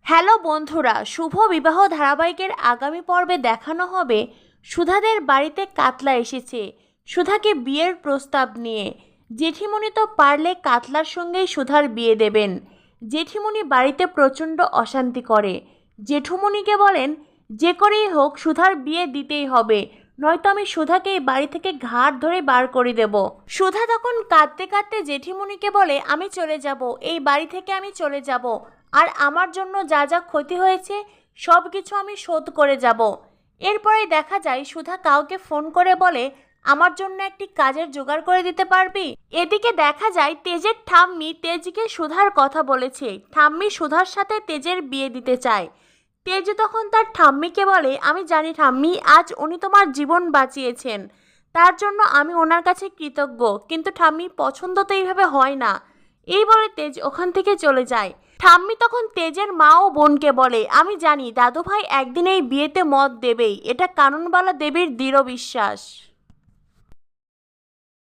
Hello বন্ধুরা, শুভ বিবাহ ধারাবাহিকের আগামী পর্বে দেখানো হবে সুধাদের বাড়িতে কাতলা এসেছে সুধাকে বিয়ের প্রস্তাব নিয়ে। জেঠিমণি তো পারলে কাতলার সঙ্গেই সুধার বিয়ে দেবেন। জেঠিমণি বাড়িতে প্রচণ্ড অশান্তি করে। জেঠুমণিকে বলেন যে করেই হোক সুধার বিয়ে দিতেই হবে, নয়তো আমি সুধাকে এই বাড়ি থেকে ঘাড় ধরে বার করে দেব। সুধা তখন কাঁদতে কাঁদতে জেঠিমণিকে বলে, আমি চলে যাব, এই বাড়ি থেকে আমি চলে যাব, আর আমার জন্য যা যা ক্ষতি হয়েছে সব কিছু আমি শোধ করে যাব। এরপরে দেখা যায় সুধা কাউকে ফোন করে বলে, আমার জন্য একটি কাজের জোগাড় করে দিতে পারবি? এদিকে দেখা যায় তেজের ঠাম্মি তেজকে সুধার কথা বলেছে। ঠাম্মি সুধার সাথে তেজের বিয়ে দিতে চায়। তেজ তখন তার ঠাম্মিকে বলে, আমি জানি ঠাম্মি, আজ উনি তোমার জীবন বাঁচিয়েছেন, তার জন্য আমি ওনার কাছে কৃতজ্ঞ, কিন্তু ঠাম্মি পছন্দ তো এইভাবে হয় না। এই বলে তেজ ওখান থেকে চলে যায়। ঠাম্মি তখন তেজের মা ও বোনকে বলে, আমি জানি দাদুভাই একদিন এই বিয়েতে মত দেবেই, এটা কাননবালা দেবীর দৃঢ় বিশ্বাস।